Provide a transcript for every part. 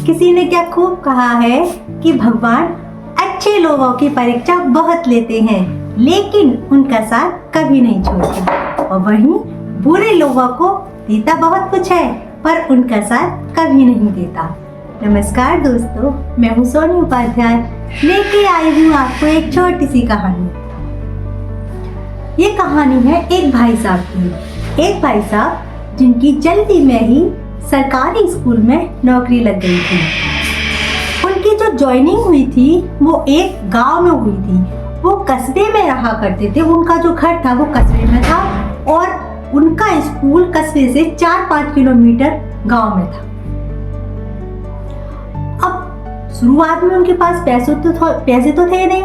किसी ने क्या खूब कहा है कि भगवान अच्छे लोगों की परीक्षा बहुत लेते हैं, लेकिन उनका साथ कभी नहीं छोड़ता, और वहीं बुरे लोगों को देता बहुत कुछ है पर उनका साथ कभी नहीं देता। नमस्कार दोस्तों, मैं हूँ सोनी उपाध्याय, लेके आई हूँ आपको एक छोटी सी कहानी। ये कहानी है एक भाई साहब की। एक भाई साहब जिनकी जल्दी में ही सरकारी स्कूल में नौकरी लग गई थी। उनकी जो ज्वाइनिंग हुई थी वो एक गांव में हुई थी। वो कस्बे में रहा करते थे, उनका जो घर था वो कस्बे में था और उनका स्कूल कस्बे से 4-5 किलोमीटर गांव में था। अब शुरुआत में उनके पास पैसे तो थे नहीं,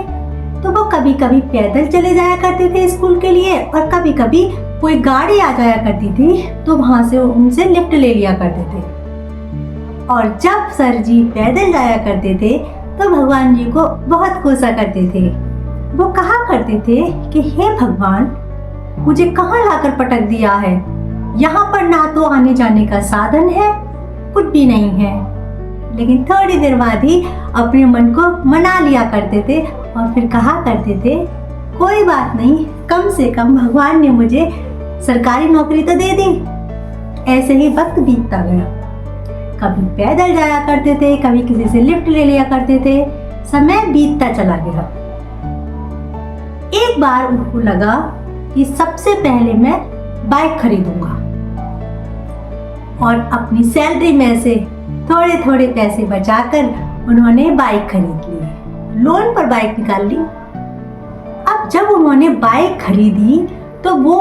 तो वो कभी कभी पैदल चले जाया करते थे स्कूल के लिए, और कभी कभी कोई गाड़ी आ जाया करती थी तो वहां से उनसे लिफ्ट ले लिया करते थे। और जब सर जी पैदल जाया करते थे तो भगवान जी को बहुत कोसा करते थे। वो कहा करते थे कि हे भगवान, मुझे कहाँ लाकर पटक दिया है, यहाँ पर ना तो आने जाने का साधन है, कुछ भी नहीं है। लेकिन थोड़ी देर बाद ही अपने मन को मना लिया करते थे और फिर कहा करते थे, कोई बात नहीं, कम से कम भगवान ने मुझे सरकारी नौकरी तो दे दी। ऐसे ही वक्त बीतता गया। कभी पैदल जाया करते थे, कभी किसी से लिफ्ट ले लिया करते थे। समय बीतता चला गया। एक बार उनको लगा कि सबसे पहले मैं बाइक खरीदूंगा, और अपनी सैलरी में से थोड़े थोड़े पैसे बचाकर उन्होंने बाइक खरीद ली। लोन पर बाइक निकाल ली। अब जब उन्होंने बाइक खरीदी तो वो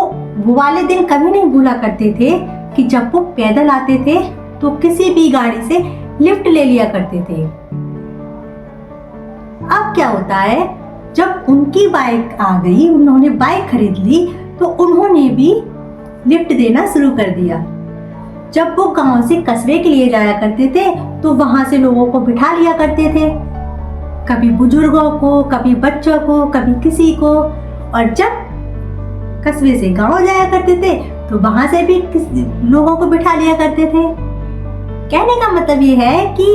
वाले दिन कभी नहीं भूला करते थे कि जब वो पैदल आते थे तो किसी भी गाड़ी से लिफ्ट ले लिया करते थे। अब क्या होता है, जब उनकी बाइक आ गई, उन्होंने बाइक खरीद ली, तो उन्होंने भी लिफ्ट देना शुरू कर दिया। जब वो गांव से कस्बे के लिए जाया करते थे तो वहां से लोगों को बिठा लिया करते थे, कभी बुजुर्गों को, कभी बच्चों को, कभी किसी को। और जब कस्बे से गांव जाया करते थे तो वहां से भी लोगों को बिठा लिया करते थे। कहने का मतलब ये है कि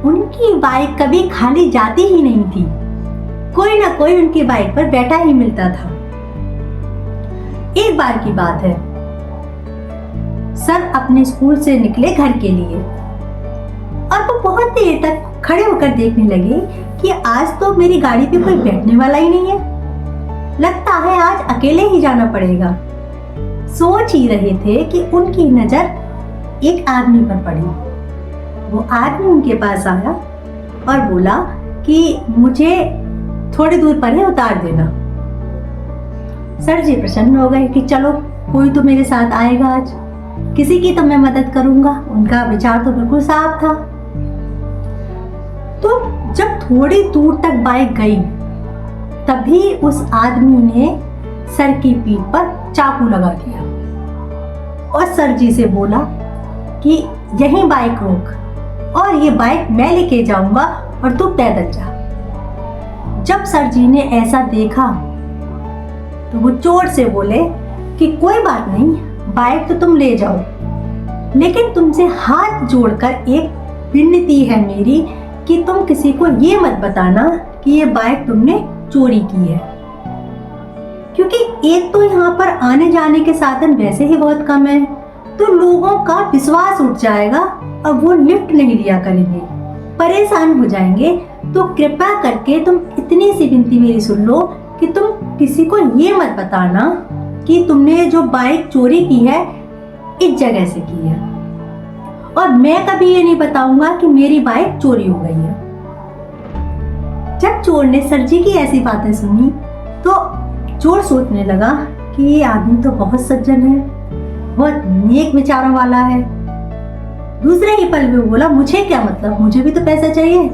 उनकी बाइक कभी खाली जाती ही नहीं थी, कोई ना कोई उनकी बाइक पर बैठा ही मिलता था। एक बार की बात है, सर अपने स्कूल से निकले घर के लिए, और वो बहुत देर तक खड़े होकर देखने लगे कि आज तो मेरी गाड़ी पे कोई बैठने वाला ही नहीं है, लगता है आज अकेले ही जाना पड़ेगा। सोच ही रहे थे कि उनकी नजर एक आदमी पर पड़ी। वो आदमी उनके पास आया और बोला कि मुझे थोड़ी दूर पर ही उतार देना। सर जी प्रसन्न हो गए कि चलो कोई तो मेरे साथ आएगा, आज किसी की तो मैं मदद करूंगा। उनका विचार तो बिल्कुल साफ था। तो जब थोड़ी दूर तक बाइक गई, तभी उस आदमी ने सर की पीठ पर चाकू लगा दिया और सर जी से बोला कि यहीं बाइक रोक, और ये बाइक मैं लेके जाऊंगा और तू पैदल जा। जब सर जी ने ऐसा देखा तो वो चोट से बोले कि कोई बात नहीं, बाइक तो तुम ले जाओ, लेकिन तुमसे हाथ जोड़कर एक विनती है मेरी कि तुम किसी को ये मत बताना कि ये बाइक तुमने चोरी की है, क्योंकि एक तो यहाँ पर आने जाने के साधन वैसे ही बहुत कम है, तो लोगों का विश्वास उठ जाएगा और वो लिफ्ट नहीं लिया करेंगे, परेशान हो जाएंगे। तो कृपया करके तुम इतनी सी विनती मेरी सुन लो कि तुम किसी को ये मत बताना कि तुमने जो बाइक चोरी की है इस जगह से की है, और मैं कभी ये नहीं बताऊंगा कि मेरी बाइक चोरी हो गई है। जब चोर ने सर जी की ऐसी बातें सुनी तो चोर सोचने लगा कि ये आदमी तो बहुत सज्जन है, बहुत नेक विचारों वाला है। दूसरे ही पल में बोला, मुझे क्या मतलब, मुझे भी तो पैसा चाहिए,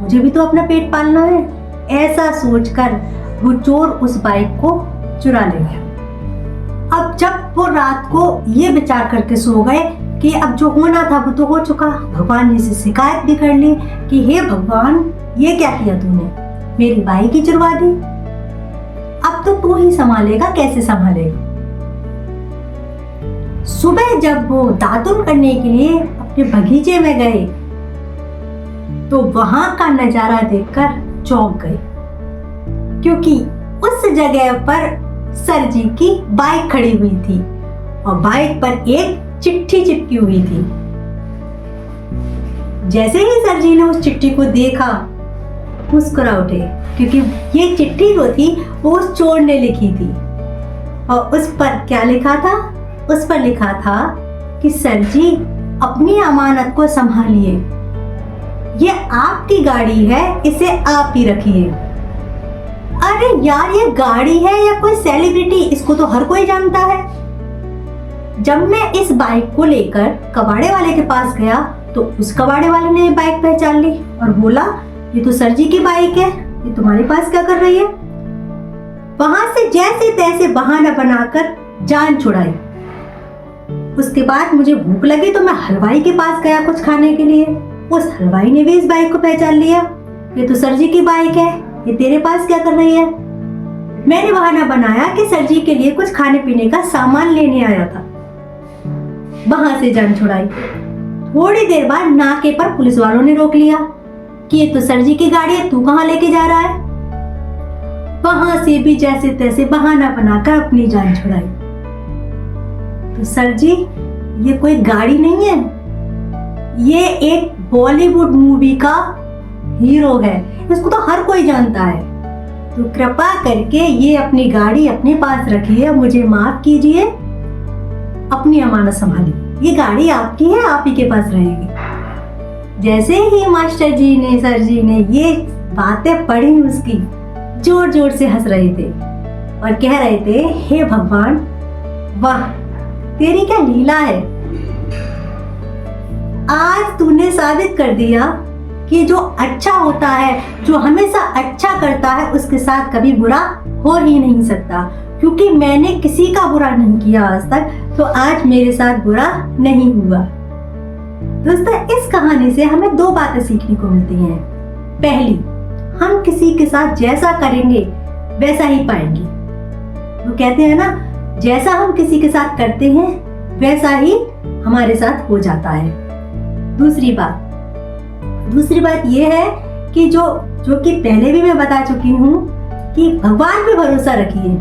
मुझे भी तो अपना पेट पालना है। ऐसा सोचकर वो चोर उस बाइक को चुरा ले गया। अब जब वो रात को ये विचार करके सो गए कि अब जो होना था वो तो हो चुका, भगवान जी से शिकायत भी कर ली कि हे भगवान, ये क्या किया तूने, मेरी बाइक ही चुरवा दी, अब तो तू ही संभालेगा, कैसे संभालेगा। सुबह जब वो दातुन करने के लिए अपने बगीचे में गए तो वहां का नजारा देखकर चौंक गए, क्योंकि उस जगह पर सर जी की बाइक खड़ी हुई थी और बाइक पर एक चिट्ठी चिपकी हुई थी। जैसे ही सर जी ने उस चिट्ठी को देखा, मुस्कुरा उठे, क्योंकि ये चिट्ठी जो थी वो उस चोर ने लिखी थी। और उस पर क्या लिखा था? उस पर लिखा था कि सर जी अपनी अमानत को संभालिए, ये आपकी गाड़ी है, इसे आप ही रखिए। अरे यार, ये गाड़ी है या कोई सेलिब्रिटी, इसको तो हर कोई जानता है। जब मैं इस बाइक को लेकर कबाड़े वाले के पास गया तो उस कबाड़े वाले ने बाइक पहचान ली और बोला, ये तो सर जी की बाइक है, ये तुम्हारे पास क्या कर रही है? वहां से जैसे तैसे बहाना बनाकर जान छुड़ाई। उसके बाद मुझे भूख लगी तो मैं हलवाई के पास गया कुछ खाने के लिए। उस हलवाई ने भी इस बाइक को पहचान लिया, ये तो सर जी की बाइक है, ये तेरे पास क्या कर रही है? मैंने बहाना बनाया कि सर जी के लिए कुछ खाने पीने का सामान लेने आया था। वहां से जान छुड़ाई। थोड़ी देर बाद नाके पर पुलिस वालों ने रोक लिया कि ये तो सर जी की गाड़ी है, तू कहां लेके जा रहा है? वहां से भी जैसे तैसे बहाना बनाकर अपनी जान छुड़ाई। तो सर जी, ये कोई गाड़ी नहीं है, ये एक बॉलीवुड मूवी का हीरो है, इसको तो हर कोई जानता है। तो कृपा करके ये अपनी गाड़ी अपने पास रखिए, मुझे माफ कीजिए, अपनी अमानत संभालिए, ये गाड़ी आपकी है, आप ही के पास रहेगी। जैसे ही मास्टर जी ने, सर जी ने ये बातें पढ़ी उसकी, जोर जोर से हंस रहे थे और कह रहे थे, हे भगवान, वाह तेरी क्या लीला है। आज तूने साबित कर दिया कि जो अच्छा होता है, जो हमेशा अच्छा करता है, उसके साथ कभी बुरा हो ही नहीं सकता। क्योंकि मैंने किसी का बुरा नहीं किया आज तक, तो आज मेरे साथ बुरा नहीं हुआ। दोस्तों, इस कहानी से हमें दो बातें सीखने को मिलती हैं। पहली, हम किसी के साथ जैसा करेंगे वैसा ही पाएंगे। वो कहते हैं ना, जैसा हम किसी के साथ करते हैं वैसा ही हमारे साथ हो जाता है। दूसरी बात ये है कि जो कि पहले भी मैं बता चुकी हूँ कि भगवान पे भरोसा रखिए,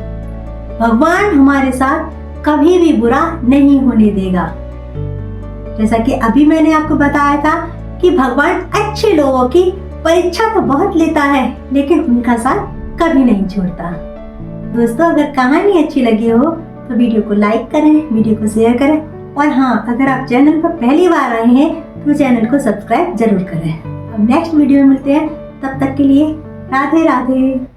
भगवान हमारे साथ कभी भी बुरा नहीं होने देगा। जैसा कि अभी मैंने आपको बताया था कि भगवान अच्छे लोगों की परीक्षा तो बहुत लेता है, लेकिन उनका साथ कभी नहीं छोड़ता। दोस्तों, अगर कहानी अच्छी लगी हो तो वीडियो को लाइक करें, वीडियो को शेयर करें, और हाँ, अगर आप चैनल पर पहली बार आए हैं तो चैनल को सब्सक्राइब जरूर करें। अब नेक्स्ट वीडियो में मिलते हैं, तब तक के लिए राधे राधे।